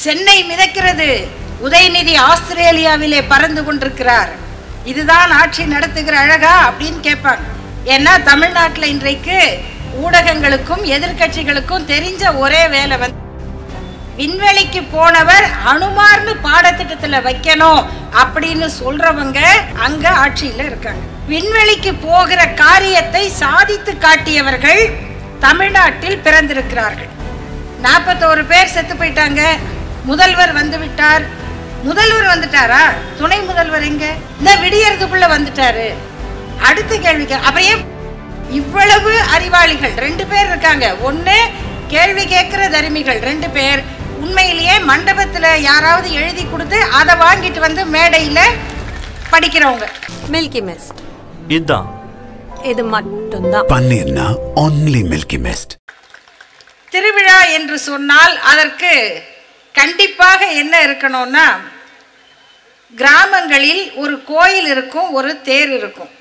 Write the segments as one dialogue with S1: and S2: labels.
S1: சென்னை மிதக்கிறது, உதயநிதி ஆஸ்திரேலியாவிலே பறந்து கொண்டிருக்கிறார், இதுதான் ஆட்சி நடத்துகிற அழகா அப்படின்னு கேட்பாங்க. ஏன்னா தமிழ்நாட்டில் இன்றைக்கு ஊடகங்களுக்கும் எதிர்கட்சிகளுக்கும் தெரிஞ்ச ஒரே வேலை வந்து விண்வெளிக்கு போனவர் அனுமார்னு பாடத்திட்டத்தில் வைக்கணும் அப்படின்னு சொல்றவங்க அங்க ஆட்சியில் இருக்காங்க. விண்வெளிக்கு போகிற காரியத்தை சாதித்து காட்டியவர்கள் தமிழ்நாட்டில் பிறந்திருக்கிறார்கள். 41 பேர் செத்து போயிட்டாங்க. முதல்வர் வந்து விட்டார். முதல்வர் வந்துட்டாரா? துணை முதல்வர் எங்க? இந்த விடியறதுக்குள்ள வந்துட்டாரு. அடுத்த கேள்விக்கு அப்பயே இவ்வளவு அறிவாளிகள் 2 பேர் இருக்காங்க. ஒண்ணு கேள்வி கேட்கிற தருமிகள் 2 பேர். உண்மையிலேயே மண்டபத்துல யாராவது எழுதி கொடுத்து அதை வாங்கிட்டு வந்து மேடையில படிக்கிறவங்க. மில்கி மிஸ்ட்
S2: இதுதான்,
S1: இது மட்டும்தான்
S3: பன்னீர்னா only மில்கி மிஸ்ட்.
S1: திருவிழா என்று சொன்னால் அதற்கு கண்டிப்பாக என்ன இருக்கணும்னா, கிராமங்களில் ஒரு கோயில் இருக்கும், ஒரு தேர் இருக்கும்,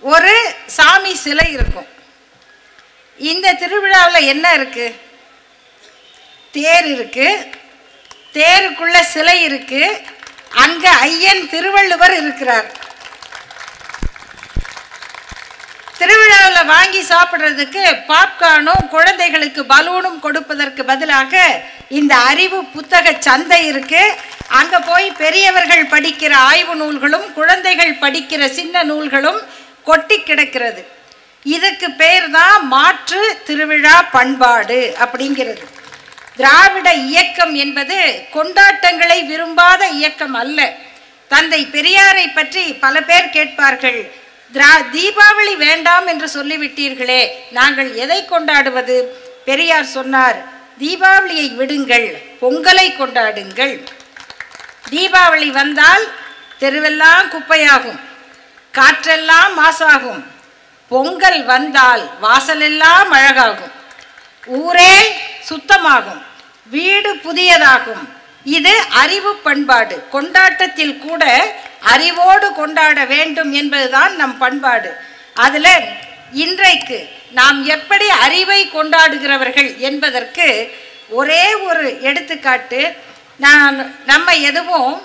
S1: ஒரு சாமி சிலை இருக்கும். இந்த திருவிழாவில் என்ன இருக்கு? தேர் இருக்கு, தேருக்குள்ள சிலை இருக்கு, அங்க ஐயன் திருவள்ளுவர் இருக்கிறார். திருவிழாவில் வாங்கி சாப்பிட்றதுக்கு பாப்கார்னும் குழந்தைகளுக்கு பலூனும் கொடுப்பதற்கு பதிலாக இந்த அறிவு புத்தக சந்தை இருக்கு. அங்க போய் பெரியவர்கள் படிக்கிற ஆய்வு நூல்களும் குழந்தைகள் படிக்கிற சின்ன நூல்களும் கொட்டி கிடக்கிறது. இதுக்கு பேர் தான் மாற்று திருவிழா பண்பாடு அப்படிங்கிறது. திராவிட இயக்கம் என்பது கொண்டாட்டங்களை விரும்பாத இயக்கம் அல்ல. தந்தை பெரியாரை பற்றி பல பேர் கேட்பார்கள், தீபாவளி வேண்டாம் என்று சொல்லிவிட்டீர்களே, நாங்கள் எதை கொண்டாடுவது? பெரியார் சொன்னார், தீபாவளியை விடுங்கள், பொங்கலை கொண்டாடுங்கள். தீபாவளி வந்தால் தெருவெல்லாம் குப்பையாகும், காற்றெல்லாம் மாசாகும். பொங்கல் வந்தால் வாசலெல்லாம் அழகாகும், ஊரே சுத்தமாகும், வீடு புதியதாகும். இது அறிவு பண்பாடு. கொண்டாட்டத்தில் கூட அறிவோடு கொண்டாட வேண்டும் என்பதுதான் நம் பண்பாடு. அதில் இன்றைக்கு நாம் எப்படி அறிவை கொண்டாடுகிறவர்கள் என்பதற்கு ஒரே ஒரு எடுத்துக்காட்டு. நம்ம எதுவும்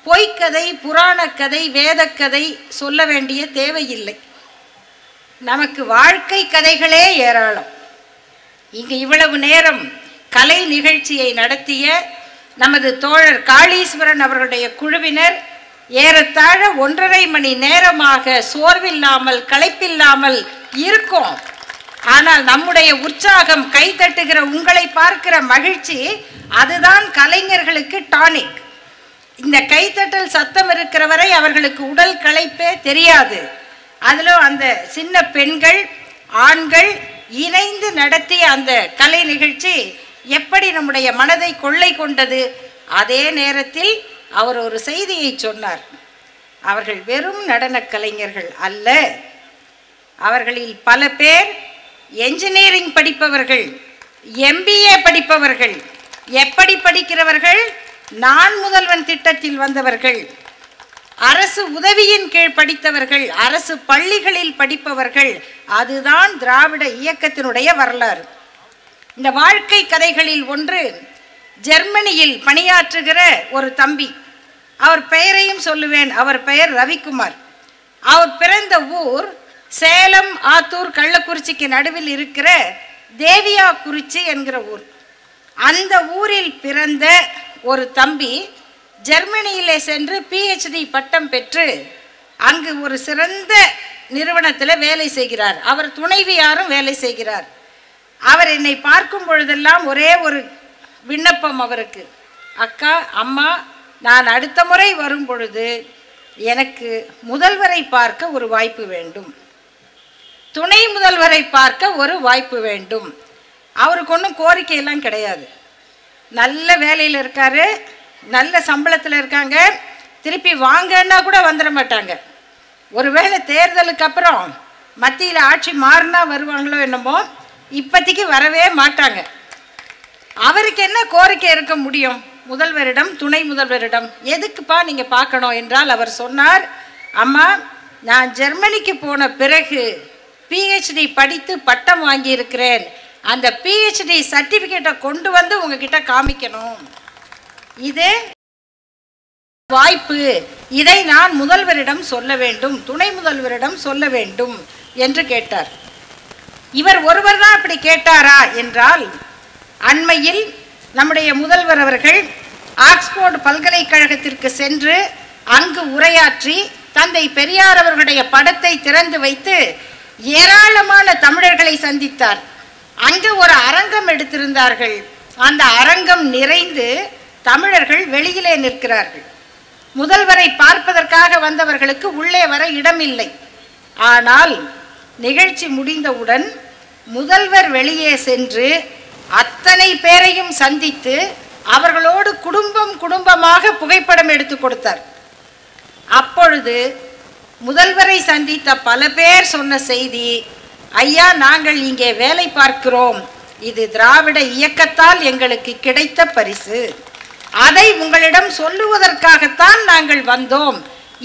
S1: பொய்க்கதை, புராணக்கதை, வேதக்கதை சொல்ல வேண்டிய தேவையில்லை. நமக்கு வாழ்க்கை கதைகளே ஏராளம். இங்கு இவ்வளவு நேரம் கலை நிகழ்ச்சியை நடத்திய நமது தோழர் காளீஸ்வரன் அவர்களுடைய குழுவினர் ஏறத்தாழ 1.5 மணி நேரமாக சோர்வில்லாமல் களைப்பில்லாமல் இருக்கும். ஆனால் நம்முடைய உற்சாகம், கை தட்டுகிற உங்களை பார்க்கிற மகிழ்ச்சி, அதுதான் கலைஞர்களுக்கு டானிக். இந்த கைத்தட்டல் சத்தம் இருக்கிற வரை அவர்களுக்கு உடல் களைப்பே தெரியாது. அதிலும் அந்த சின்ன பெண்கள் ஆண்கள் இணைந்து நடத்திய அந்த கலை நிகழ்ச்சி எப்படி நம்முடைய மனதை கொள்ளை கொண்டது. அதே நேரத்தில் அவர் ஒரு செய்தியை சொன்னார். அவர்கள் வெறும் நடன கலைஞர்கள் அல்ல, அவர்களில் பல பேர் என்ஜினியரிங் படிப்பவர்கள், MBA படிப்பவர்கள். எப்படி படிக்கிறவர்கள்? நான் முதல்வன் திட்டத்தில் வந்தவர்கள், அரசு உதவியின் கீழ் படித்தவர்கள், அரசு பள்ளிகளில் படிப்பவர்கள். அதுதான் திராவிட இயக்கத்தினுடைய வரலாறு. இந்த வாழ்க்கை கதைகளில் ஒன்று, ஜெர்மனியில் பணியாற்றுகிற ஒரு தம்பி, அவர் பெயரையும் சொல்லுவேன். அவர் பெயர் ரவிக்குமார். அவர் பிறந்த ஊர் சேலம், ஆத்தூர், கள்ளக்குறிச்சிக்கு நடுவில் இருக்கிற தேவியாக்குறிச்சி என்கிற ஊர். அந்த ஊரில் பிறந்த ஒரு தம்பி ஜெர்மனியிலே சென்று PhD பட்டம் பெற்று அங்கு ஒரு சிறந்த நிறுவனத்தில் வேலை செய்கிறார். அவர் துணைவியாரும் வேலை செய்கிறார். அவர் என்னை பார்க்கும் பொழுதெல்லாம் ஒரே ஒரு விண்ணப்பம் அவருக்கு, அக்கா, அம்மா, நான் அடுத்த முறை வரும் பொழுது எனக்கு முதல்வரை பார்க்க ஒரு வாய்ப்பு வேண்டும், துணை முதல்வரை பார்க்க ஒரு வாய்ப்பு வேண்டும். அவருக்கு ஒன்றும் கோரிக்கையெல்லாம் கிடையாது. நல்ல வேலையில் இருக்காரு, நல்ல சம்பளத்தில் இருக்காங்க, திருப்பி வாங்கன்னா கூட வந்துட மாட்டாங்க. ஒருவேளை தேர்தலுக்கு அப்புறம் மத்தியில் ஆட்சி மாறினா வருவாங்களோ என்னமோ, இப்போதைக்கு வரவே மாட்டாங்க. அவருக்கு என்ன கோரிக்கை இருக்க முடியும்? முதல்வரிடம், துணை முதல்வரிடம். எதுக்குப்பா நீங்கள் பார்க்கணும் என்றால் அவர் சொன்னார், அம்மா, நான் ஜெர்மனிக்கு போன பிறகு PhD படித்து பட்டம் வாங்கியிருக்கிறேன், அந்த பிஹெச்டி சர்டிஃபிகேட்டை கொண்டு வந்து உங்ககிட்ட காமிக்கணும். இது வாய்ப்பு, இதை நான் முதல்வரிடம் சொல்ல வேண்டும், துணை முதல்வரிடம் சொல்ல வேண்டும் என்று கேட்டார். இவர் ஒருவர் தான் அப்படி கேட்டாரா என்றால், அண்மையில் நம்முடைய முதல்வர் அவர்கள் ஆக்ஸ்போர்டு பல்கலைக்கழகத்திற்கு சென்று அங்கு உரையாற்றி தந்தை பெரியார் அவர்களுடைய படத்தை திறந்து வைத்து ஏராளமான தமிழர்களை சந்தித்தார். அங்கு ஒரு அரங்கம் எடுத்திருந்தார்கள். அந்த அரங்கம் நிறைந்து தமிழர்கள் வெளியிலே நிற்கிறார்கள். முதல்வரை பார்ப்பதற்காக வந்தவர்களுக்கு உள்ளே வர இடமில்லை. ஆனால் நிகழ்ச்சி முடிந்தவுடன் முதல்வர் வெளியே சென்று அத்தனை பேரையும் சந்தித்து அவர்களோடு குடும்பம் குடும்பமாக புகைப்படம் எடுத்து கொடுத்தார். அப்பொழுது முதல்வரை சந்தித்த பல பேர் சொன்ன செய்தி, ஐயா, நாங்கள் இங்கே வேலை பார்க்கிறோம், இது திராவிட இயக்கத்தால் எங்களுக்கு கிடைத்த பரிசு, அதை உங்களிடம் சொல்லுவதற்காகத்தான் நாங்கள் வந்தோம்.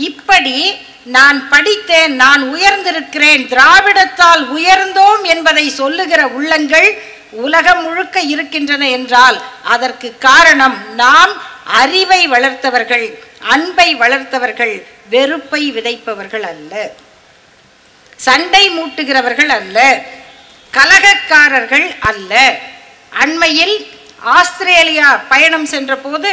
S1: இப்படி நான் படித்தேன், நான் உயர்ந்திருக்கிறேன், திராவிடத்தால் உயர்ந்தோம் என்பதை சொல்லுகிற உள்ளங்கள் உலகம் முழுக்க இருக்கின்றன என்றால் அதற்கு காரணம் நாம் அறிவை வளர்த்தவர்கள், அன்பை வளர்த்தவர்கள், வெறுப்பை விதைப்பவர்கள் அல்ல, சண்டை மூட்டுகிறவர்கள் அல்ல, கலகக்காரர்கள் அல்ல. அண்மையில் ஆஸ்திரேலியா பயணம் சென்ற போது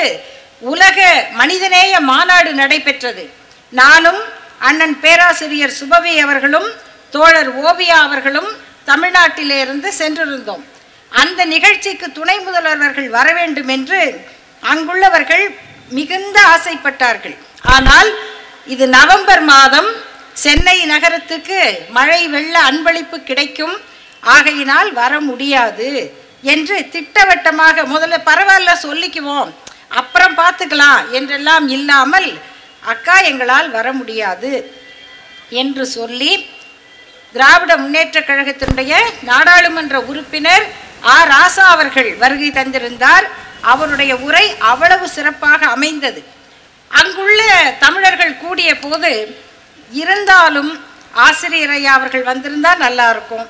S1: உலக மனிதநேய மாநாடு நடைபெற்றது. நானும் அண்ணன் பேராசிரியர் சுபவி அவர்களும் தோழர் ஓவியா அவர்களும் தமிழ்நாட்டிலிருந்து சென்றிருந்தோம். அந்த நிகழ்ச்சிக்கு துணை முதல்வர்கள் வர வேண்டும் என்று அங்குள்ளவர்கள் மிகுந்த ஆசைப்பட்டார்கள். ஆனால் இது நவம்பர் மாதம், சென்னை நகரத்துக்கு மழை வெள்ள அன்பளிப்பு கிடைக்கும், ஆகையினால் வர முடியாது என்று திட்டவட்டமாக, முதல்ல பரவாயில்ல சொல்லிக்குவோம் அப்புறம் பார்த்துக்கலாம் என்றெல்லாம் இல்லாமல், அக்கா எங்களால் வர முடியாது என்று சொல்லி திராவிட முன்னேற்ற கழகத்தினுடைய நாடாளுமன்ற உறுப்பினர் ராசா அவர்கள் வருகை தந்திருந்தார். அவருடைய உரை அவ்வளவு சிறப்பாக அமைந்தது. அங்குள்ள தமிழர்கள் கூடிய போது இருந்தாலும் ஆசிரியர் ஐயா அவர்கள் வந்திருந்தால் நல்லா இருக்கும்,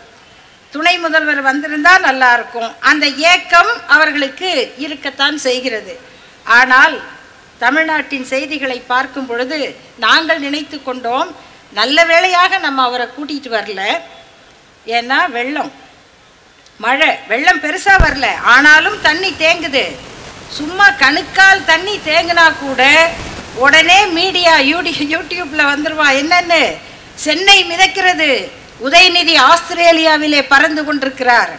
S1: துணை முதல்வர் வந்திருந்தால் நல்லா இருக்கும், அந்த ஏக்கம் அவர்களுக்கு இருக்கத்தான் செய்கிறது. ஆனால் தமிழ்நாட்டின் செய்திகளை பார்க்கும் பொழுது நாங்கள் நினைத்து கொண்டோம், நல்ல வேளையாக நம்ம அவரை கூட்டிகிட்டு வரல. ஏன்னா வெள்ளம், மழை, வெள்ளம் பெருசாக வரல, ஆனாலும் தண்ணி தேங்குது. சும்மா கணுக்கால் தண்ணி தேங்கினா கூட உடனே மீடியா யூடியூப்பில் வந்துருவா, என்னன்னு, சென்னை மிதக்கிறது, உதயநிதி ஆஸ்திரேலியாவிலே பறந்து கொண்டிருக்கிறார்,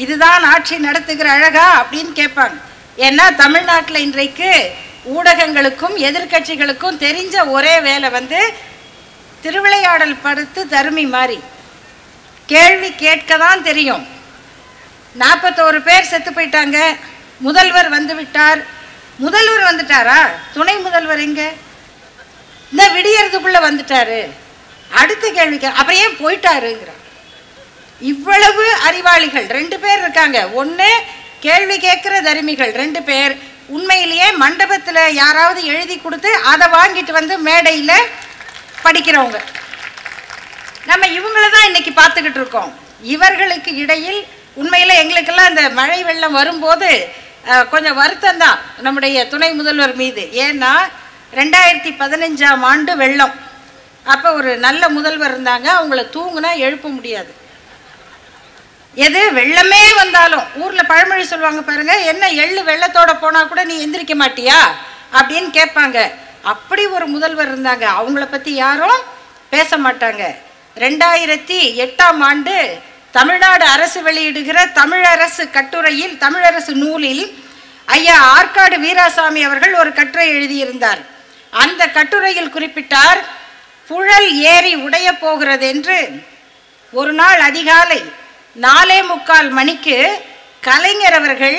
S1: இதுதான் ஆட்சி நடத்துகிற அழகா அப்படின்னு கேட்பாங்க. ஏன்னா தமிழ்நாட்டில் இன்றைக்கு ஊடகங்களுக்கும் எதிர்கட்சிகளுக்கும் தெரிஞ்ச ஒரே வேலை வந்து திருவிளையாடல் படுத்து தருமி மாதிரி கேள்வி கேட்க தான் தெரியும். 41 பேர் செத்து போயிட்டாங்க, முதல்வர் வந்து விட்டார். முதல்வர் வந்துட்டாரா? துணை முதல்வர் எங்க? இந்த விடியறதுக்குள்ள வந்துட்டாரு. அடுத்த கேள்விக்கு அப்புறம் ஏன் போயிட்டாருங்கிறார். இவ்வளவு அறிவாளிகள் 2 பேர் இருக்காங்க. ஒன்று கேள்வி கேட்குற தருமிகள் 2 பேர், உண்மையிலேயே மண்டபத்தில் யாராவது எழுதி கொடுத்து அதை வாங்கிட்டு வந்து மேடையில் படிக்கிறவங்க. நம்ம இவங்கள தான் இன்னைக்கு பார்த்துக்கிட்டு இருக்கோம். இவர்களுக்கு இடையில் உண்மையில் எங்களுக்கெல்லாம் இந்த மழை வெள்ளம் வரும்போது கொஞ்சம் வருத்தம் தான் நம்முடைய துணை முதல்வர் மீது. ஏன்னா 2015ஆம் ஆண்டு வெள்ளம், அப்போ ஒரு நல்ல முதல்வர் இருந்தாங்க, அவங்கள தூங்குனா எழுப்ப முடியாது. எது வெள்ளமே வந்தாலும் ஊரில் பழமொழி சொல்லுவாங்க பாருங்க, என்ன எள்ளு வெள்ளத்தோட போனால் கூட நீ எந்திரிக்க மாட்டியா அப்படின்னு கேட்பாங்க. அப்படி ஒரு முதல்வர் இருந்தாங்க, அவங்கள பற்றி யாரும் பேச மாட்டாங்க. 2008ஆம் ஆண்டு தமிழ்நாடு அரசு வெளியிடுகிற தமிழரசு கட்டுரையில், தமிழரசு நூலில் ஐயா ஆற்காடு வீராசாமி அவர்கள் ஒரு கட்டுரை எழுதியிருந்தார். அந்த கட்டுரையில் குறிப்பிட்டார், புழல் ஏரி உடைய போகிறது என்று. ஒரு நாள் அதிகாலை 4:45 மணிக்கு கலைஞர் அவர்கள்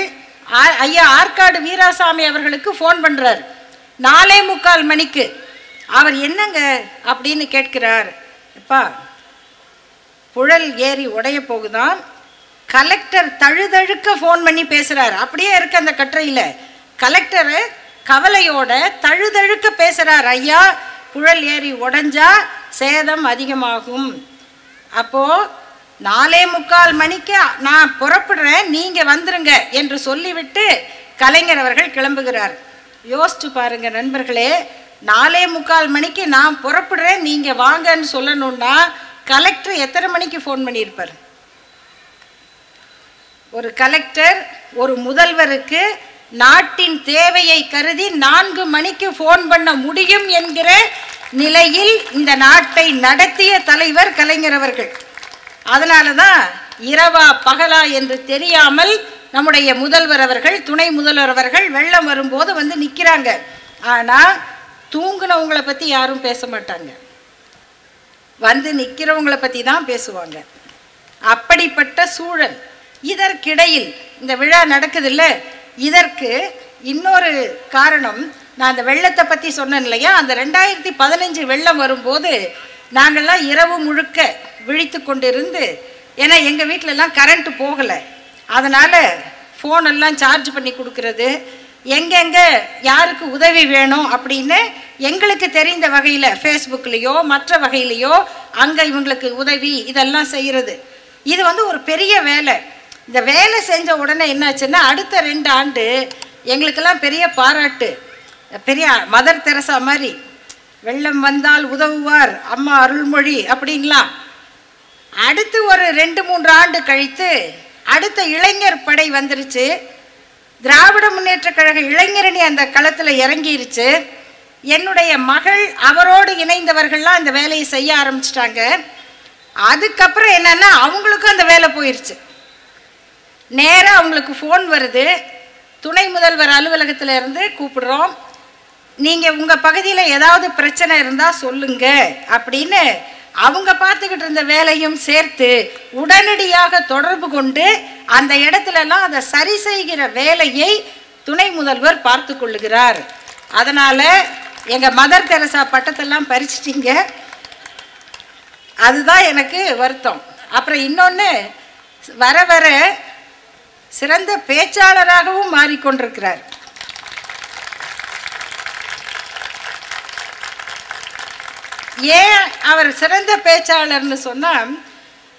S1: ஐயா ஆற்காடு வீராசாமி அவர்களுக்கு ஃபோன் பண்ணுறார். 4:45 மணிக்கு அவர் என்னங்க அப்படின்னு கேட்கிறார். அப்பா, புழல் ஏரி உடைய போகுதான். கலெக்டர் தழுதழுக்க ஃபோன் பண்ணி பேசுகிறார். அப்படியே இருக்கு அந்த கட்டுரையில். கலெக்டர் கவலையோட தழுதழுக்க பேசுகிறார், ஐயா புழல் ஏரி உடைஞ்சா சேதம் அதிகமாகும். அப்போது 4:45 மணிக்கு நான் புறப்படுறேன், நீங்க வந்துருங்க என்று சொல்லிவிட்டு கலைஞர் அவர்கள் கிளம்புகிறார். யோசிச்சு பாருங்க நண்பர்களே, 4:45 மணிக்கு நான் புறப்படுறேன் நீங்க வாங்கன்னு சொல்லணும்னா கலெக்டர் எத்தனை மணிக்கு ஃபோன் பண்ணியிருப்பார்? ஒரு கலெக்டர் ஒரு முதல்வருக்கு நாட்டின் தேவையை கருதி 4 மணிக்கு ஃபோன் பண்ண முடியும் என்கிற நிலையில் இந்த நாட்டை நடத்திய தலைவர் கலைஞர் அவர்கள். அதனால தான் இரவா பகலா என்று தெரியாமல் நம்முடைய முதல்வர் அவர்கள், துணை முதல்வர் அவர்கள் வெள்ளம் வரும்போது வந்து நிற்கிறாங்க. ஆனால் தூங்குனவங்களை பற்றி யாரும் பேச மாட்டாங்க, வந்து நிற்கிறவங்களை பற்றி தான் பேசுவாங்க. அப்படிப்பட்ட சூழல். இதற்கிடையில் இந்த விழா நடக்குதில்ல, இதற்கு இன்னொரு காரணம். நான் அந்த வெள்ளத்தை பற்றி சொன்னேன் இல்லையா, அந்த 2015 வெள்ளம் வரும்போது நாங்கள்லாம் இரவு முழுக்க விழித்து கொண்டிருந்து, ஏன்னா எங்கள் வீட்டிலலாம் கரண்ட்டு போகலை, அதனால் ஃபோனெல்லாம் சார்ஜ் பண்ணி கொடுக்கறது, எங்கெங்கே யாருக்கு உதவி வேணும் அப்படின்னு எங்களுக்கு தெரிந்த வகையில் ஃபேஸ்புக்லேயோ மற்ற வகையிலையோ அங்கே இவங்களுக்கு உதவி இதெல்லாம் செய்கிறது. இது வந்து ஒரு பெரிய வேலை. இந்த வேலை செஞ்ச உடனே என்னாச்சுன்னா அடுத்த 2 ஆண்டு எங்களுக்கெல்லாம் பெரிய பாராட்டு. பெரிய மதர் தெரசா மாதிரி, வெள்ளம் வந்தால் உதவுவார் அம்மா அருள்மொழி அப்படிங்களாம். அடுத்து ஒரு 2-3 ஆண்டு கழித்து அடுத்த இளைஞர் படை வந்துருச்சு. திராவிட முன்னேற்ற கழக இளைஞரணி அந்த களத்தில் இறங்கிருச்சு. என்னுடைய மகள் அவரோடு இணைந்தவர்கள்லாம் அந்த வேலையை செய்ய ஆரம்பிச்சிட்டாங்க. அதுக்கப்புறம் என்னன்னா அவங்களுக்கும் அந்த வேலை போயிடுச்சு. நேராக அவங்களுக்கு ஃபோன் வருது, துணை முதல்வர் அலுவலகத்தில் இருந்து கூப்பிடுறோம், நீங்கள் உங்கள் பகுதியில் ஏதாவது பிரச்சனை இருந்தால் சொல்லுங்க அப்படின்னு அவங்க பார்த்துக்கிட்டு இருந்த வேலையும் சேர்த்து உடனடியாக தொடர்பு கொண்டு அந்த இடத்துலலாம் அதை சரி செய்கிற வேலையை துணை முதல்வர் பார்த்து கொள்ளுகிறார். அதனால் எங்கள் மதர் தெரசா பட்டத்தெல்லாம் பறிச்சிட்டிங்க, அதுதான் எனக்கு வருத்தம். அப்புறம் இன்னொன்று, வர வர சிறந்த பேச்சாளராகவும் மாறிக்கொண்டிருக்கிறார். ஏன் அவர் சிறந்த பேச்சாளர்னு சொன்னால்,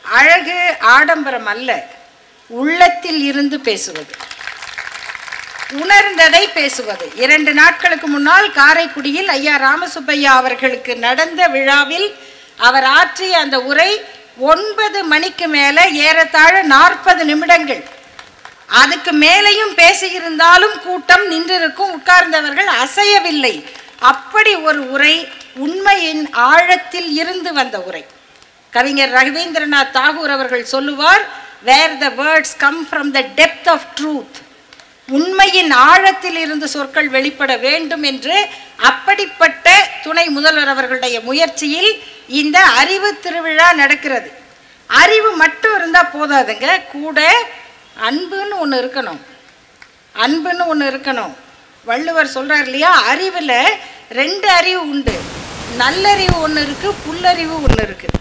S1: அழகு ஆடம்பரம் அல்ல, உள்ளத்தில் இருந்து பேசுவது, உணர்ந்ததை பேசுவது. 2 நாட்களுக்கு முன்னால் காரைக்குடியில் ஐயா ராமசுப்பையா அவர்களுக்கு நடந்த விழாவில் அவர் ஆற்றிய அந்த உரை 9 மணிக்கு மேலே ஏறத்தாழ 40 நிமிடங்கள், அதுக்கு மேலேயும் பேசியிருந்தாலும் கூட்டம் நின்றிருக்கும், உட்கார்ந்தவர்கள் அசையவில்லை. அப்படி ஒரு உரை, உண்மையின் ஆழத்தில் இருந்து வந்த உரை. கவிஞர் ரவீந்திரநாத் தாகூர் அவர்கள் சொல்லுவார், where the words come from the depth of truth, உண்மையின் ஆழத்தில் இருந்து சொற்கள் வெளிப்பட வேண்டும் என்று. அப்படிப்பட்ட துணை முதல்வர் அவர்களுடைய முயற்சியில் இந்த அறிவு திருவிழா நடக்கிறது. அறிவு மட்டும் இருந்தால் போதாதுங்க, கூட அன்புன்னு ஒன்று இருக்கணும். அன்புன்னு ஒன்று இருக்கணும். வள்ளுவர் சொல்கிறார் இல்லையா, அறிவில் 2 அறிவு உண்டு. நல்லறிவு ஒன்று இருக்குது, புல்லறிவு ஒன்று இருக்குது.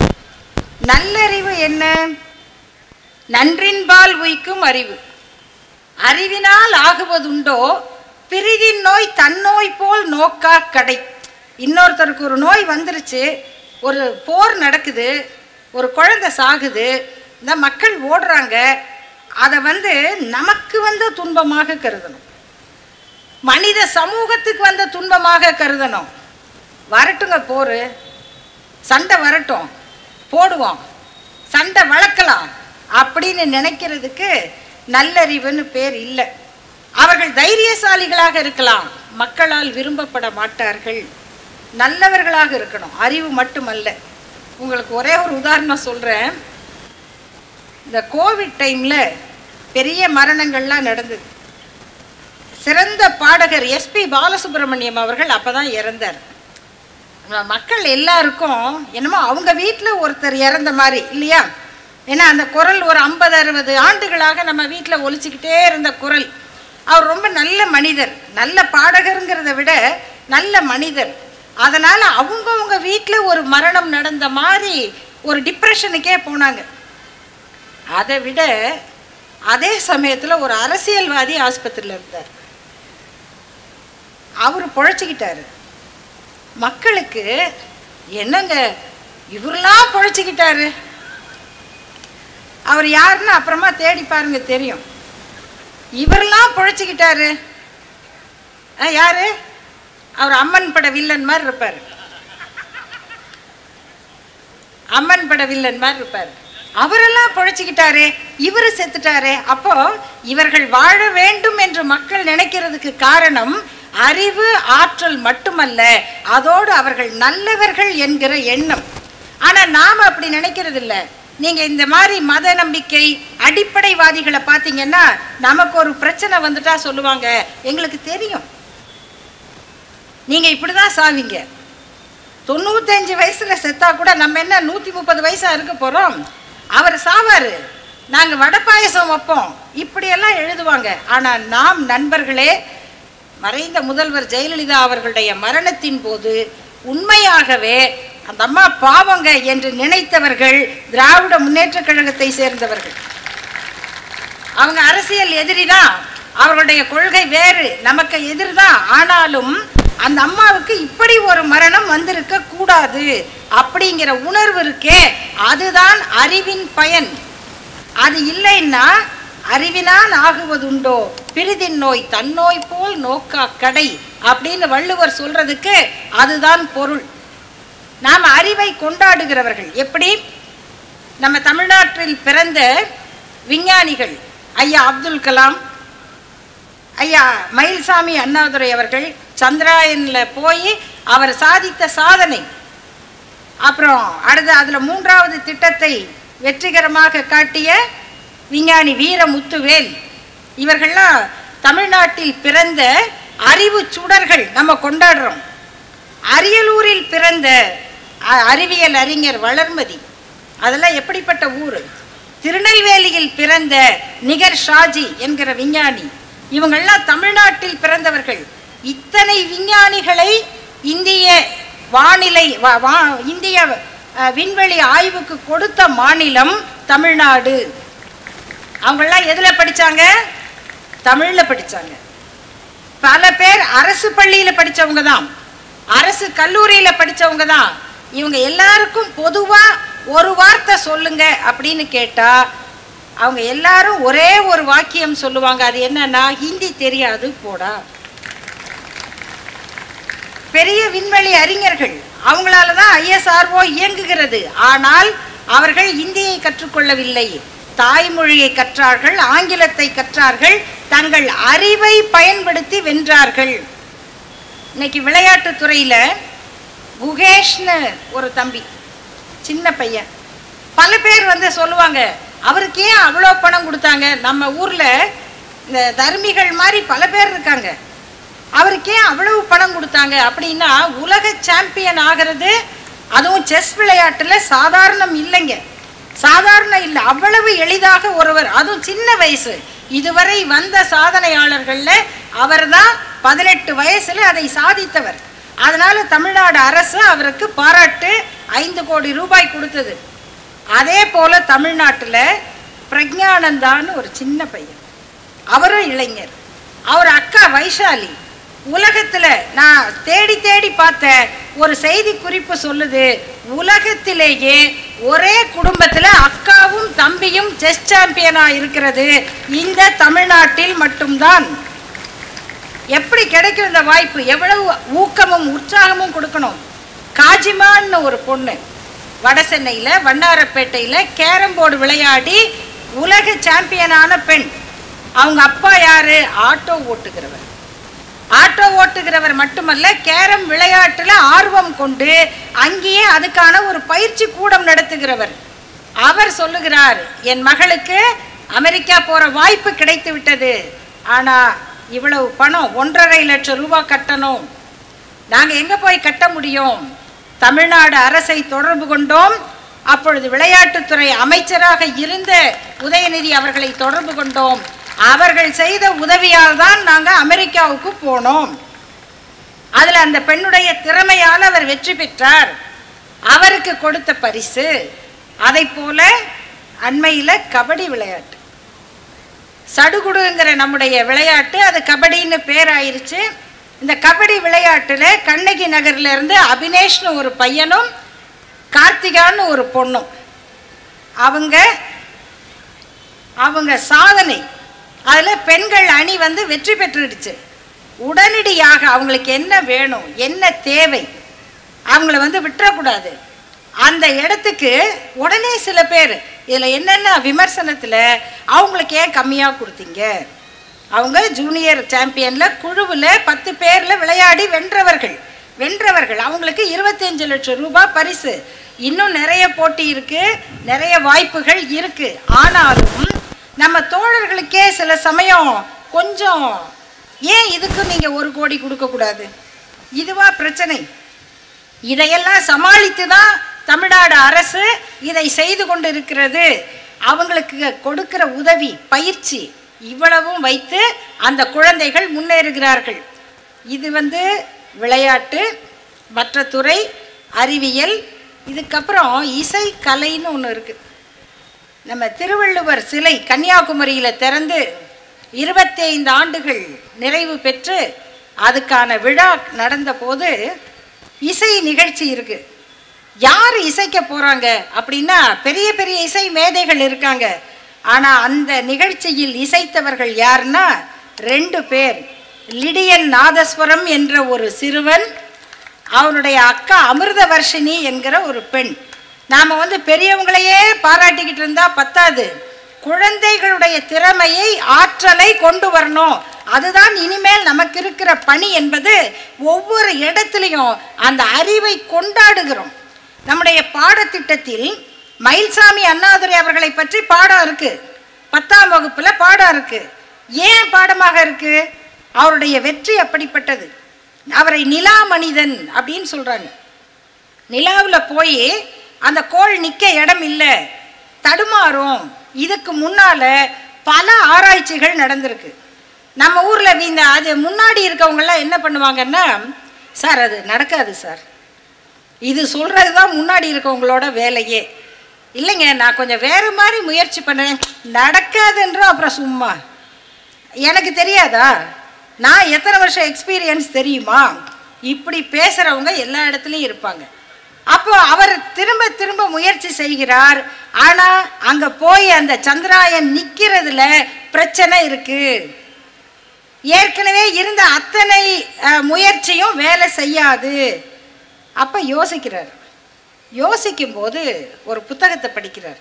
S1: நல்லறிவு என்ன? நன்றின்பால் உய்க்கும் அறிவு. அறிவினால் ஆகுவதுண்டோ பிரிதின் நோய் தன்னோய் போல் நோக்கா கடை. இன்னொருத்தருக்கு ஒரு நோய் வந்துருச்சு, ஒரு போர் நடக்குது, ஒரு குழந்தை சாகுது, இந்த மக்கள் ஓடுறாங்க, அதை நமக்கு வந்த துன்பமாக கருதணும், மனித சமூகத்துக்கு வந்த துன்பமாக கருதணும். வரட்டுங்க போர், சண்டை வரட்டும், போடுவோம், சண்டை வளர்க்கலாம் அப்படின்னு நினைக்கிறதுக்கு நல்லறிவுன்னு பேர் இல்லை. அவர்கள் தைரியசாலிகளாக இருக்கலாம், மக்களால் விரும்பப்பட மாட்டார்கள். நல்லவர்களாக இருக்கணும், அறிவு மட்டுமல்ல. உங்களுக்கு ஒரே ஒரு உதாரணம் சொல்கிறேன். இந்த கோவிட் டைமில் பெரிய மரணங்கள்லாம் நடந்தது. சிறந்த பாடகர் எஸ்பி பாலசுப்ரமணியம் அவர்கள் அப்போ தான் இறந்தார். மக்கள் எல்லாருக்கும் என்னமோ அவங்க வீட்டில் ஒருத்தர் இறந்த மாதிரி இல்லையா? ஏன்னா அந்த குரல் ஒரு 50-60 ஆண்டுகளாக நம்ம வீட்டில் ஒலிச்சிக்கிட்டே இருந்த குரல். அவர் ரொம்ப நல்ல மனிதர், நல்ல பாடகருங்கிறத விட நல்ல மனிதர். அதனால் அவங்கவுங்க வீட்டில் ஒரு மரணம் நடந்த மாதிரி ஒரு டிப்ரெஷனுக்கே போனாங்க. அதை விட அதே சமயத்தில் ஒரு அரசியல்வாதி ஆஸ்பத்திரியில் இருந்தார். அவர் பொழைச்சிக்கிட்டாரு. மக்களுக்கு என்னங்க இவரெல்லாம் பொழைச்சிக்கிட்டாரு, அவர் யாருன்னு அப்புறமா தேடி பாருங்க தெரியும். இவரெல்லாம் பொழைச்சிக்கிட்டாரு. யாரு? அவர் அம்மன் பட வில்லன் மாதிரி இருப்பார். அம்மன் பட வில்லன் மாதிரி இருப்பார். அவரெல்லாம் பொழைச்சிக்கிட்டாரு, இவர் செத்துட்டாரு. அப்போ இவர்கள் வாழ வேண்டும் என்று மக்கள் நினைக்கிறதுக்கு காரணம் அறிவு ஆற்றல் மட்டுமல்ல, அதோடு அவர்கள் நல்லவர்கள் என்கிற எண்ணம். ஆனா நாம அப்படி நினைக்கிறது இல்லை. நீங்க இந்த மாதிரி மத நம்பிக்கை அடிப்படைவாதிகளை பார்த்தீங்கன்னா நமக்கு ஒரு பிரச்சனை வந்துட்டா சொல்லுவாங்க, எங்களுக்கு தெரியும் நீங்க இப்படிதான் சாவீங்க. 95 வயசுல செத்தா கூட நம்ம என்ன 130 வயசா இருக்க போறோம்? அவர் சாவாரு, நாங்க வடை பாயசம் வைப்போம், இப்படியெல்லாம் எழுதுவாங்க. ஆனா நாம் நண்பர்களே, மறைந்த முதல்வர் ஜெயலலிதா அவர்களுடைய மரணத்தின் போது உண்மையாகவே அந்த அம்மா பாவங்க என்று நினைத்தவர்கள் திராவிட முன்னேற்ற கழகத்தை சேர்ந்தவர்கள். அவங்க அரசியல் எதிரிதான், அவர்களுடைய கொள்கை வேறு, நமக்கு எதிர்தான். ஆனாலும் அந்த அம்மாவுக்கு இப்படி ஒரு மரணம் வந்திருக்க கூடாது அப்படிங்கிற உணர்வு இருக்கே, அதுதான் அறிவின் பயன். அது இல்லைன்னா அறிவினால் ஆகுவதுண்டோ பிரிதின் நோய் தன்னோய் போல் நோக்கா கடை அப்படின்னு வள்ளுவர் சொல்றதுக்கு அதுதான் பொருள். நாம் அறிவை கொண்டாடுகிறவர்கள். எப்படி? நம்ம தமிழ்நாட்டில் பிறந்த விஞ்ஞானிகள் ஐயா அப்துல் கலாம், ஐயா மயில்சாமி அண்ணாதுரை அவர்கள் சந்திராயன்ல போய் அவர் சாதித்த சாதனை, அப்புறம் அடுத்து அதில் 3வது திட்டத்தை வெற்றிகரமாக காட்டிய விஞ்ஞானி வீரமுத்துவேல், இவர்கள்லாம் தமிழ்நாட்டில் பிறந்த அறிவு சுடர்கள். நம்ம கொண்டாடுறோம். அரியலூரில் பிறந்த அறிவியல் அறிஞர் வளர்மதி, அதெல்லாம் எப்படிப்பட்ட ஊர்? திருநெல்வேலியில் பிறந்த நிகர் ஷாஜி என்கிற விஞ்ஞானி, இவங்கெல்லாம் தமிழ்நாட்டில் பிறந்தவர்கள். இத்தனை விஞ்ஞானிகளை இந்திய வானிலை இந்திய விண்வெளி ஆய்வுக்கு கொடுத்த மாநிலம் தமிழ்நாடு. அவங்கெல்லாம் எதுல படிச்சாங்க? தமிழ்ல படிச்சாங்க. பல பேர் அரசு பள்ளியில படிச்சவங்க தான், அரசு கல்லூரியில படிச்சவங்க தான். இவங்க எல்லாருக்கும் பொதுவா ஒரு வார்த்தை சொல்லுங்க அப்படின்னு கேட்டா அவங்க எல்லாரும் ஒரே ஒரு வாக்கியம் சொல்லுவாங்க. அது என்னன்னா, ஹிந்தி தெரியாது போடா. பெரிய விண்வெளி அறிஞர்கள், அவங்களால தான் ISRO இயங்குகிறது. ஆனால் அவர்கள் இந்தியை கற்றுக்கொள்ளவில்லை, தாய்மொழியை கற்றார்கள், ஆங்கிலத்தை கற்றார்கள், தங்கள் அறிவை பயன்படுத்தி வென்றார்கள். இன்னைக்கு விளையாட்டு துறையில குகேஷ்னு ஒரு தம்பி, சின்ன பையன், பல பேர் வந்து சொல்லுவாங்க அவருக்கு ஏன் அவ்வளோ பணம் கொடுத்தாங்க? நம்ம ஊர்ல இந்த தர்மிகள் மாதிரி பல பேர் இருக்காங்க, அவருக்கு ஏன் அவ்வளவு பணம் கொடுத்தாங்க அப்படின்னா, உலக சாம்பியன் ஆகிறது அதுவும் செஸ் விளையாட்டுல சாதாரணம் இல்லைங்க, சாதாரண இல்லை. அவ்வளவு எளிதாக ஒருவர், அதுவும் சின்ன வயசு, இதுவரை வந்த சாதனையாளர்கள்ல அவர் தான் 18 வயசுல அதை சாதித்தவர். அதனால தமிழ்நாடு அரசு அவருக்கு பாராட்டு 5 கோடி ரூபாய் கொடுத்தது. அதே போல தமிழ்நாட்டில் பிரக்ஞானந்தான்னு ஒரு சின்ன பையன், அவரும் இளைஞர், அவர் அக்கா வைஷாலி. உலகத்துல நான் தேடி தேடி பார்த்த ஒரு செய்தி குறிப்பு சொல்லுது, உலகத்திலேயே ஒரே குடும்பத்துல அக்காவும் தம்பியும் செஸ் சாம்பியனா இருக்கிறது இந்த தமிழ்நாட்டில் மட்டும்தான். எப்படி கிடைக்கும் இந்த வாய்ப்பு? எவ்வளவு ஊக்கமும் உற்சாகமும் கொடுக்கணும். காஜிமான்னு ஒரு பொண்ணு வட சென்னையில வண்ணாரப்பேட்டையில கேரம் போர்டு விளையாடி உலக சாம்பியனான பெண். அவங்க அப்பா யாரு? ஆட்டோ ஓட்டுகிறவர். ஆட்டோ ஓட்டுகிறவர் மட்டுமல்ல, கேரம் விளையாட்டுல ஆர்வம் கொண்டு அங்கேயே அதுக்கான ஒரு பயிற்சி கூடம் நடத்துகிறவர். அவர் சொல்லுகிறார், என் மகளுக்கு அமெரிக்கா போற வாய்ப்பு கிடைத்து விட்டது, ஆனா இவ்வளவு பணம் 1.5 லட்சம் ரூபாய் கட்டணும். நாங்க எங்க போய் கட்ட முடியும்? தமிழ்நாடு அரசை தொடர்பு கொண்டோம். அப்பொழுது விளையாட்டுத்துறை அமைச்சராக இருந்த உதயநிதி அவர்களை தொடர்பு கொண்டோம். அவர்கள் செய்த உதவியால் தான் நாங்க அமெரிக்காவுக்கு போனோம். அதுல அந்த பெண்ணுடைய திறமையால் அவர் வெற்றி பெற்றார். அவருக்கு கொடுத்த பரிசு. அதை போல அண்மையில கபடி விளையாட்டு, சடுகுடுங்கிற நம்முடைய விளையாட்டு, அது கபடின்னு பேராயிருச்சு. இந்த கபடி விளையாட்டுல கண்ணகி நகர்ல இருந்து அபினேஷ்னு ஒரு பையனும் கார்த்திகான்னு ஒரு பொண்ணும், அவங்க அவங்க சாதனை, அதில் பெண்கள் அணி வந்து வெற்றி பெற்றுடுச்சு. உடனடியாக அவங்களுக்கு என்ன வேணும், என்ன தேவை, அவங்கள வந்து விட்டுறக்கூடாது. அந்த இடத்துக்கு உடனே சில பேர் இதில் என்னென்ன விமர்சனத்தில் அவங்களுக்கு ஏன் கம்மியாக கொடுத்தீங்க, அவங்க ஜூனியர் சாம்பியனில் குழுவில் 10 பேரில் விளையாடி வென்றவர்கள் அவங்களுக்கு 25 லட்சம் ரூபாய் பரிசு. இன்னும் நிறைய போட்டி இருக்குது, நிறைய வாய்ப்புகள் இருக்குது. ஆனாலும் நம்ம தோழர்களுக்கே சில சமயம் கொஞ்சம் ஏன் இதுக்கு நீங்கள் 1 கோடி கொடுக்கக்கூடாது, இதுவா பிரச்சனை? இதையெல்லாம் சமாளித்து தான் தமிழ்நாடு அரசு இதை செய்து கொண்டு இருக்கிறது. அவங்களுக்கு கொடுக்கிற உதவி, பயிற்சி இவ்வளவும் வைத்து அந்த குழந்தைகள் முன்னேறுகிறார்கள். இது வந்து விளையாட்டு, மற்ற துறை, அறிவியல். இதுக்கப்புறம் இசை கலைன்னு ஒன்று இருக்குது. நம்ம திருவள்ளுவர் சிலை கன்னியாகுமரியில் திறந்து 25 ஆண்டுகள் நிறைவு பெற்று அதுக்கான விழா நடந்த போது இசை நிகழ்ச்சி இருக்குது. யார் இசைக்க போகிறாங்க அப்படின்னா பெரிய பெரிய இசை மேதைகள் இருக்காங்க. ஆனால் அந்த நிகழ்ச்சியில் இசைத்தவர்கள் யாருன்னா 2 பேர். லிடியன் நாதஸ்வரம் என்ற ஒரு சிறுவன், அவனுடைய அக்கா அமிர்தவர்ஷினி என்கிற ஒரு பெண். நாம் வந்து பெரியவங்களையே பாராட்டிக்கிட்டு இருந்தால் பத்தாது, குழந்தைகளுடைய திறமையை, ஆற்றலை கொண்டு வரணும். அதுதான் இனிமேல் நமக்கு இருக்கிற பணி என்பது ஒவ்வொரு இடத்துலையும் அந்த அறிவை கொண்டாடுகிறோம். நம்முடைய பாடத்திட்டத்தில் மயில்சாமி அண்ணாதுரை அவர்களை பற்றி பாடம் இருக்கு, 10ஆம் வகுப்புல பாடம் இருக்கு. ஏன் பாடமாக இருக்கு? அவருடைய வெற்றி அப்படிப்பட்டது. அவரை நிலா மனிதன் அப்படின்னு சொல்றாங்க. நிலாவில் போய் அந்த கோள் நிற்க இடம் இல்லை, தடுமாறும். இதுக்கு முன்னால பல ஆராய்ச்சிகள் நடந்திருக்கு. நம்ம ஊரில் இந்த அது முன்னாடி இருக்கவங்கெல்லாம் என்ன பண்ணுவாங்கன்னா, சார் அது நடக்காது சார், இது சொல்கிறது தான் முன்னாடி இருக்கவங்களோட வேலையே. இல்லைங்க, நான் கொஞ்சம் வேறு மாதிரி முயற்சி பண்ணுறேன், நடக்காதுன்றோம். அப்புறம் சும்மா எனக்கு தெரியாதா, நான் எத்தனை வருஷம் எக்ஸ்பீரியன்ஸ் தெரியுமா, இப்படி பேசுகிறவங்க எல்லா இடத்துலையும் இருப்பாங்க. அப்போ அவர் திரும்ப திரும்ப முயற்சி செய்கிறார். ஆனால் அங்கே போய் அந்த சந்திராயன் நிற்கிறதுல பிரச்சனை இருக்குது. ஏற்கனவே இருந்த அத்தனை முயற்சியும் வேலை செய்யாது. அப்போ யோசிக்கிறார். யோசிக்கும்போது ஒரு புத்தகத்தை படிக்கிறார்.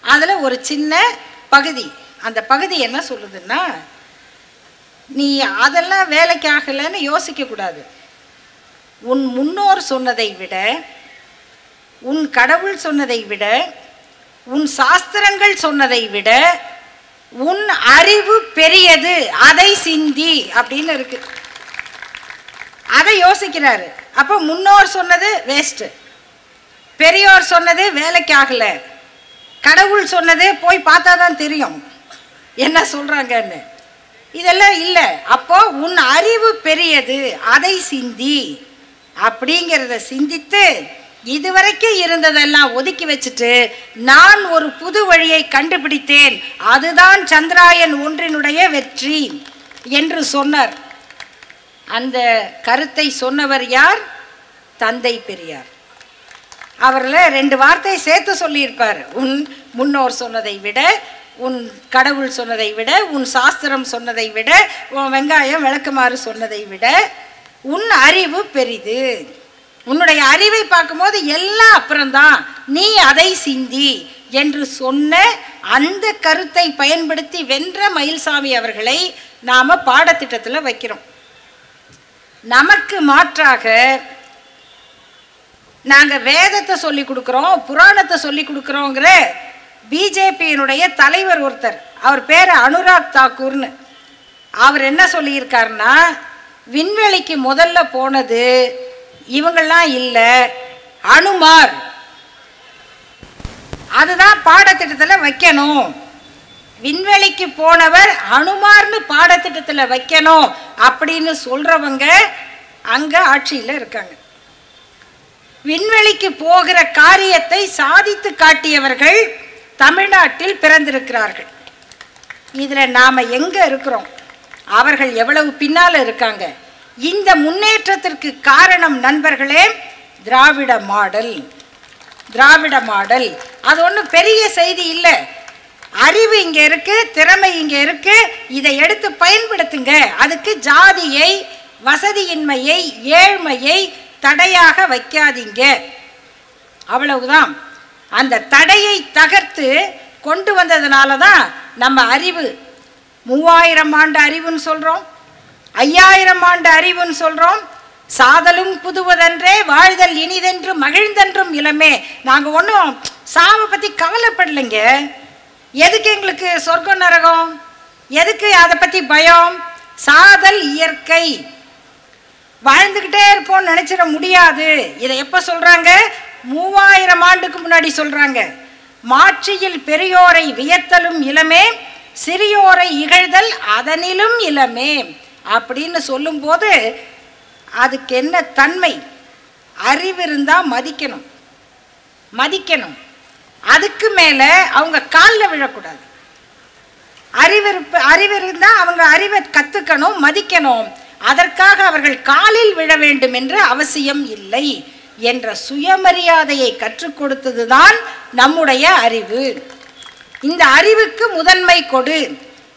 S1: அதில் ஒரு சின்ன பகுதி, அந்த பகுதி என்ன சொல்லுதுன்னா, நீ அதெல்லாம் வேலைக்கு ஆகலைன்னு யோசிக்கக்கூடாது. உன் முன்னோர் சொன்னதை விட, உன் கடவுள் சொன்னதை விட, உன் சாஸ்திரங்கள் சொன்னதை விட உன் அறிவு பெரியது, அதை சிந்தி அப்படின்னு இருக்கு. அதை யோசிக்கிறாரு. அப்போ முன்னோர் சொன்னது வேஸ்ட்டு, பெரியோர் சொன்னது வேலைக்கு ஆகலை, கடவுள் சொன்னது போய் பார்த்தா தான் தெரியும் என்ன சொல்கிறாங்கன்னு, இதெல்லாம் இல்லை. அப்போ உன் அறிவு பெரியது, அதை சிந்தி அப்படிங்கிறத சிந்தித்து இதுவரைக்கும் இருந்ததெல்லாம் ஒதுக்கி வச்சுட்டு நான் ஒரு புது வழியை கண்டுபிடித்தேன், அதுதான் சந்திராயன் 1 வெற்றி என்று சொன்னார். அந்த கருத்தை சொன்னவர் யார்? தந்தை பெரியார். அவரில் 2 வார்த்தை சேர்த்து சொல்லியிருப்பார். உன் முன்னோர் சொன்னதை விட, உன் கடவுள் சொன்னதை விட, உன் சாஸ்திரம் சொன்னதை விட, உன் வெங்காயம் விளக்குமாறு சொன்னதை விட உன் அறிவு பெரிது. உன்னுடைய அறிவை பார்க்கும்போது எல்லாம் அப்புறம்தான், நீ அதை சிந்தி என்று சொன்ன அந்த கருத்தை பயன்படுத்தி வென்ற மயில்சாமி அவர்களை நாம் பாடத்திட்டத்தில் வைக்கிறோம். நமக்கு மாற்றாக நாங்கள் வேதத்தை சொல்லி கொடுக்குறோம், புராணத்தை சொல்லி கொடுக்குறோங்கிற பிஜேபியினுடைய தலைவர் ஒருத்தர், அவர் பேர் அனுராக் தாக்கூர்னு. அவர் என்ன சொல்லியிருக்காருன்னா, விண்வெளிக்கு முதல்ல போனது இவங்கெல்லாம் இல்லை, அனுமார், அதுதான் பாடத்திட்டத்தில் வைக்கணும். விண்வெளிக்கு போனவர் அனுமார்னு பாடத்திட்டத்தில் வைக்கணும் அப்படின்னு சொல்றவங்க அங்கே ஆட்சியில் இருக்காங்க. விண்வெளிக்கு போகிற காரியத்தை சாதித்து காட்டியவர்கள் தமிழ்நாட்டில் பிறந்திருக்கிறார்கள். இதில் நாம் எங்கே இருக்கிறோம், அவர்கள் எவ்வளவு பின்னால் இருக்காங்க. இந்த முன்னேற்றத்திற்கு காரணம் நண்பர்களே திராவிட மாடல். திராவிட மாடல் அது ஒன்றும் பெரிய செய்தி இல்லை. அறிவு இங்க இருக்கு, திறமை இங்க இருக்கு, இதை எடுத்து பயன்படுத்துங்க. அதுக்கு ஜாதியை, வசதியின்மையை, ஏழ்மையை தடையாக வைக்காதீங்க. அவ்வளவுதான். அந்த தடையை தகர்த்து கொண்டு வந்ததுனால தான் நம்ம அறிவு 3000 ஆண்டு அறிவுன்னு சொல்றோம், 5000 ஆண்டு அறிவுன்னு சொல்றோம். சாதலும் புதுவதென்றே வாழ்தல் இனிதென்று மகிழ்ந்தென்றும் இளமே. நாங்க ஒன்றும் சாவை பத்தி கவலைப்படலைங்க. எதுக்கு எங்களுக்கு சொர்க்கம் நரகம்? எதுக்கு அதை பத்தி பயம்? சாதல் இயற்கை, வாழ்ந்துகிட்டே இருப்போம்னு நினைச்சிட முடியாது. இதை எப்ப சொல்றாங்க? 3000 ஆண்டுக்கு முன்னாடி சொல்றாங்க. மாட்சியில் பெரியோரை வியத்தலும் இளமே, சிறியோரை இகழ்தல் அதனிலும் இளமே அப்படின்னு சொல்லும்போது அதுக்கு என்ன தன்மை? அறிவு இருந்தா மதிக்கணும், மதிக்கணும். அதுக்கு மேல அவங்க காலில் விழக்கூடாது. அறிவு இருந்தா அவங்க அறிவை கத்துக்கணும், மதிக்கணும். அதற்காக அவர்கள் காலில் விழ வேண்டும் என்ற அவசியம் இல்லை என்ற சுயமரியாதையை கற்றுக் கொடுத்ததுதான் நம்முடைய அறிவு. இந்த அறிவுக்கு முதன்மை கொடு.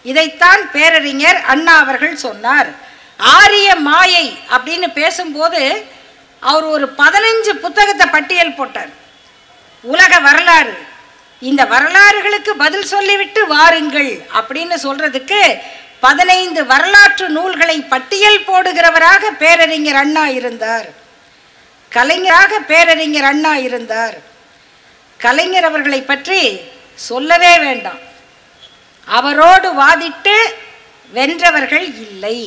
S1: இதைத்தான் பேரறிஞர் அண்ணா அவர்கள் சொன்னார். ஆரிய மாயை அப்படின்னு பேசும்போது அவர் ஒரு 15 புத்தகத்தை பட்டியல் போட்டார். உலக வரலாறு, இந்த வரலாறுகளுக்கு பதில் சொல்லிவிட்டு வாருங்கள் அப்படின்னு சொல்றதுக்கு 15 வரலாற்று நூல்களை பட்டியல் போடுகிறவராக பேரறிஞர் அண்ணா இருந்தார். கலைஞராக பேரறிஞர் அண்ணா இருந்தார். கலைஞர் அவர்களை பற்றி சொல்லவே வேண்டாம். அவரோடு வாதிட்டு வென்றவர்கள் இல்லை.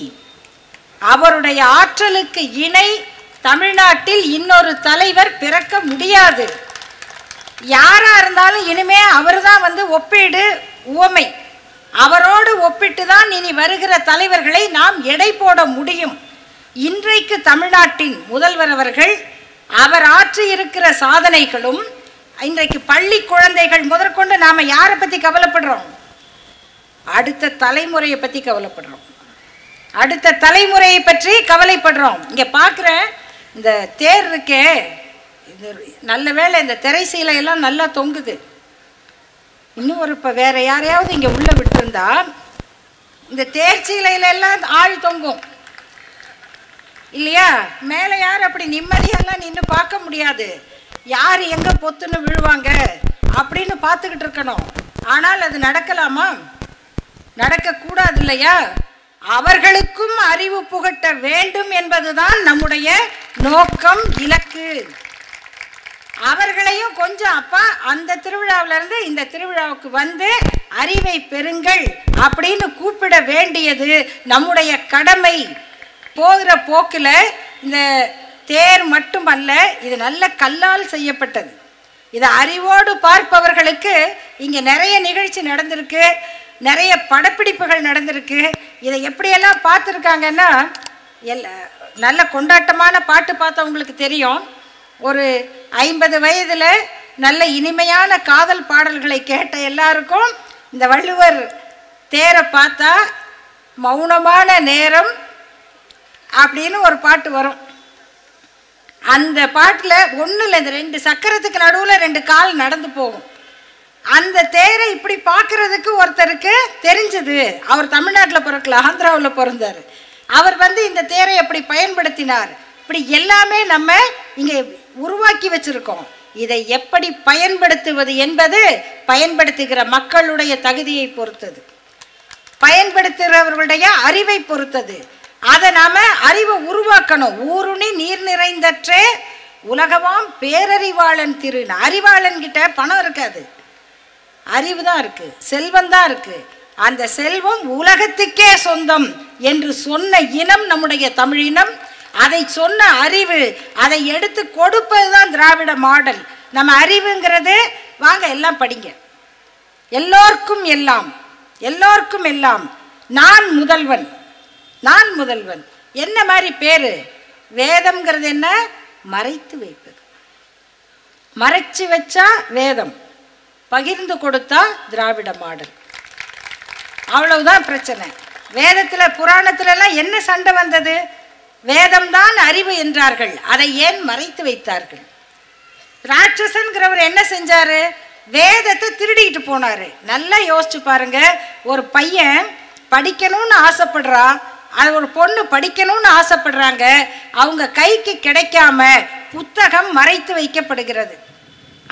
S1: அவருடைய ஆற்றலுக்கு இணை தமிழ்நாட்டில் இன்னொரு தலைவர் பிறக்க முடியாது. யாரா இருந்தாலும் இனிமே அவர்தான் ஒப்பீடு, உவமை. அவரோடு ஒப்பிட்டு தான் இனி வருகிற தலைவர்களை நாம் எடை போட முடியும். இன்றைக்கு தமிழ்நாட்டின் முதல்வர் அவர்கள் அவர் ஆற்றி இருக்கிற சாதனைகளும், இன்றைக்கு பள்ளி குழந்தைகள் முதற்கொண்டு நாம யாரை பத்தி கவலைப்படுறோம்? அடுத்த தலைமுறையை பத்தி கவலைப்படுறோம். அடுத்த தலைமுறையை பற்றி கவலைப்படுறோம். இங்க பார்க்குற இந்த தேர் இருக்கே, இது நல்ல வேளை இந்த திரைசீலையெல்லாம் நல்லா தொங்குது. இன்னும் ஒரு இப்போ வேற யாரையாவது இங்கே உள்ள விட்டுருந்தா இந்த தேர்ச்சீலையில எல்லாம் ஆள் தொங்கும் இல்லையா? மேலே யார் அப்படி நிம்மதியெல்லாம் நின்று பார்க்க முடியாது. யார் எங்கே பொத்துன்னு விழுவாங்க அப்படின்னு பார்த்துக்கிட்டு இருக்கணும். ஆனால் அது நடக்கலாமா? நடக்கக்கூடாது இல்லையா? அவர்களுக்கும் அறிவு புகட்ட வேண்டும் என்பதுதான் நம்முடைய நோக்கம், இலக்கு. அவர்களையும் கொஞ்சம் அப்பா அந்த திருவிழாவிலிருந்து இந்த திருவிழாவுக்கு வந்து அறிவை பெறுங்கள் அப்படின்னு கூப்பிட வேண்டியது நம்முடைய கடமை. போகிற போக்கில் இந்த தேர் மட்டுமல்ல, இது நல்ல கல்லால் செய்யப்பட்டது. இதை அறிவோடு பார்ப்பவர்களுக்கு இங்கே நிறைய நிகழ்ச்சி நடந்திருக்கு, நிறைய படப்பிடிப்புகள் நடந்திருக்கு. இதை எப்படியெல்லாம் பார்த்துருக்காங்கன்னா, நல்ல கொண்டாட்டமான பாட்டு பார்த்தவங்களுக்கு தெரியும். ஒரு 50 வயதில் நல்ல இனிமையான காதல் பாடல்களை கேட்ட எல்லாருக்கும் இந்த வள்ளுவர் தேரை பார்த்தா மௌனமான நேரம் அப்படின்னு ஒரு பாட்டு வரும். அந்த பாட்டில் ஒன்றும் இல்லை, இந்த 2 சக்கரத்துக்கு நடுவில் 2 கால் நடந்து போகும். அந்த தேரை இப்படி பார்க்கறதுக்கு ஒருத்தருக்கு தெரிஞ்சது. அவர் தமிழ்நாட்டில் பிறக்கல, ஆந்திராவில் பிறந்தார். அவர் இந்த தேரை எப்படி பயன்படுத்தினார். இப்படி எல்லாமே நம்ம இங்கே உருவாக்கி வச்சிருக்கோம். இதை எப்படி பயன்படுத்துவது என்பது பயன்படுத்துகிற மக்களுடைய தகுதியை பொறுத்தது, பயன்படுத்துகிறவர்களுடைய அறிவை பொறுத்தது. அதை நாம அறிவை உருவாக்கணும். ஊருணி நீர் நிறைந்தற்றே உலகவாம் பேரறிவாளன் திரு. அறிவாளன் கிட்ட பணம் இருக்காது, அறிவு தான் இருக்கு, செல்வம் தான் இருக்கு. அந்த செல்வம் உலகத்துக்கே சொந்தம் என்று சொன்ன இனம் நம்முடைய தமிழினம். அதை சொன்ன அறிவு, அதை எடுத்து கொடுப்பதுதான் திராவிட மாடல். நம்ம அறிவுங்கிறது, வாங்க எல்லாம் படிங்க, எல்லோருக்கும் எல்லாம், எல்லோருக்கும் எல்லாம். நான் முதல்வன், நான் முதல்வன். என்ன மாதிரி பேரு? வேதம்ங்கிறது என்ன? மறைத்து வைப்பது. மறைச்சு வச்சா வேதம், பகிர்ந்து கொடுத்தா திராவிட மாடல். அவ்வளவுதான் பிரச்சனை. வேதத்துல புராணத்துல எல்லாம் என்ன சண்டை வந்தது? வேதம்தான் அறிவு என்றார்கள். அதை ஏன் மறைத்து வைத்தார்கள்? ராட்சசன்கிறவர் என்ன செஞ்சாரு? வேதத்தை திருடிட்டு போனாரு. நல்லா யோசிச்சு பாருங்க. ஒரு பையன் படிக்கணும்னு ஆசைப்படுறான், அது ஒரு பொண்ணு படிக்கணும்னு ஆசைப்படுறாங்க. அவங்க கைக்கு கிடைக்காம புத்தகம் மறைத்து வைக்கப்படுகிறது.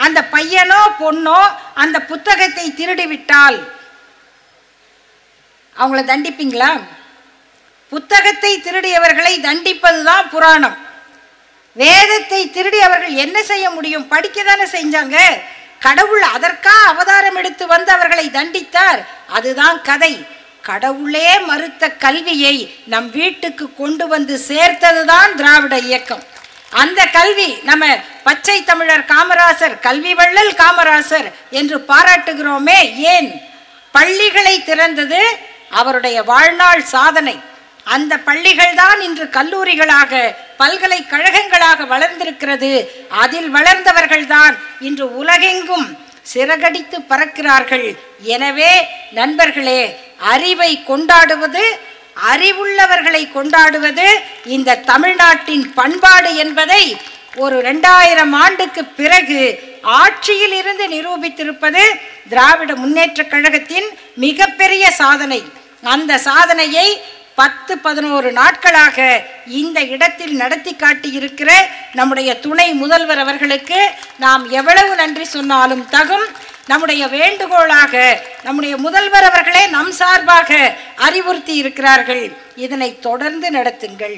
S1: அந்த பையனோ பொண்ணோ அந்த புத்தகத்தை திருடி விட்டால் அவங்கள தண்டிப்பீங்களா? புத்தகத்தை திருடியவர்களை தண்டிப்பதுதான் புராணம். வேதத்தை திருடி அவர்கள் என்ன செய்ய முடியும்? படிக்க தானே செஞ்சாங்க. கடவுள் அதற்கா அவதாரம் எடுத்து வந்து அவர்களை தண்டித்தார். அதுதான் கதை. கடவுளே மறுத்த கல்வியை நம் வீட்டுக்கு கொண்டு வந்து சேர்த்ததுதான் திராவிட இயக்கம். அந்த கல்வி நம்ம பச்சை தமிழர் காமராசர், கல்வி வள்ளல் காமராசர் என்று பாராட்டுகிறோமே, ஏன்? பள்ளிகளை திறந்தது அவருடைய வாழ்நாள் சாதனை. அந்த பள்ளிகள் தான் இன்று கல்லூரிகளாக பல்கலைக்கழகங்களாக வளர்ந்திருக்கிறது. அதில் வளர்ந்தவர்கள் தான் இன்று உலகெங்கும் சிறகடித்து பறக்கிறார்கள். எனவே நண்பர்களே, அறிவை கொண்டாடுவது, அறிவுள்ளவர்களை கொண்டாடுவது இந்த தமிழ்நாட்டின் பண்பாடு என்பதை ஒரு 2000 ஆண்டுக்கு பிறகு ஆட்சியில் இருந்து நிரூபித்திருப்பது திராவிட முன்னேற்ற கழகத்தின் மிகப்பெரிய சாதனை. அந்த சாதனையை 10-11 நாட்களாக இந்த இடத்தில் நடத்தி காட்டியிருக்கிற நம்முடைய துணை முதல்வர் அவர்களுக்கு நாம் எவ்வளவு நன்றி சொன்னாலும் தகும். நம்முடைய வேண்டுகோளாக நம்முடைய முதல்வர் அவர்களே நம் சார்பாக அறிவுறுத்தி இருக்கிறார்கள், இதனை தொடர்ந்து நடத்துங்கள்,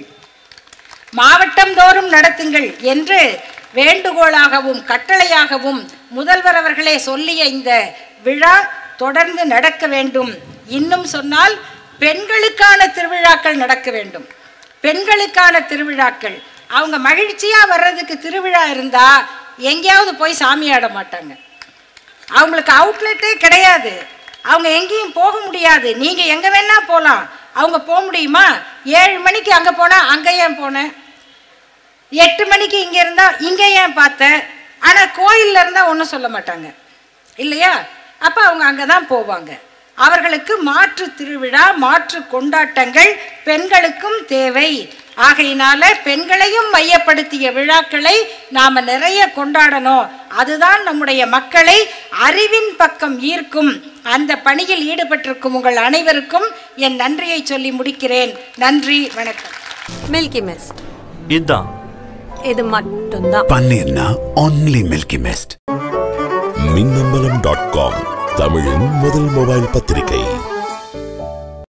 S1: மாவட்டம் தோறும் நடத்துங்கள் என்று வேண்டுகோளாகவும் கட்டளையாகவும் முதல்வர் அவர்களே சொல்லிய இந்த விழா தொடர்ந்து நடக்க வேண்டும். இன்னும் சொன்னால் பெண்களுக்கான திருவிழாக்கள் நடக்க வேண்டும். பெண்களுக்கான திருவிழாக்கள், அவங்க மகிழ்ச்சியாக வர்றதுக்கு திருவிழா இருந்தால் எங்கேயாவது போய் சாமி ஆட மாட்டாங்க. அவங்களுக்கு அவுட்லெட்டே கிடையாது, அவங்க எங்கேயும் போக முடியாது. நீங்கள் எங்கே வேணால் போகலாம், அவங்க போக முடியுமா? 7 மணிக்கு அங்கே போனால் அங்கே ஏன் போனேன், 8 மணிக்கு இங்கே இருந்தால் இங்கே ஏன் பார்த்தேன், ஆனால் கோயிலில் இருந்தால் ஒன்றும் சொல்ல மாட்டாங்க இல்லையா? அப்போ அவங்க அங்கே தான் போவாங்க. அவர்களுக்கு மாற்று திருவிழா, மாற்று கொண்டாட்டங்கள் பெண்களுக்கும் தேவை. ஆகையினால பெண்களையும் மையப்படுத்திய விழாக்களை நாம் நிறைய கொண்டாடணும். அதுதான் நம்முடைய மக்களை அறிவின் பக்கம் ஈர்க்கும். அந்த பணியில் ஈடுபட்டிருக்கும் உங்கள் அனைவருக்கும் என் நன்றியை சொல்லி முடிக்கிறேன். நன்றி, வணக்கம்.
S2: மில்கி மிஸ்ட்
S3: இதான்,
S2: இது மட்டும்தான்
S3: பன்னீர்னா only Milky Mist.
S4: மின்னம்பலம்.com தமிழின் முதல் மொபைல் பத்திரிகை.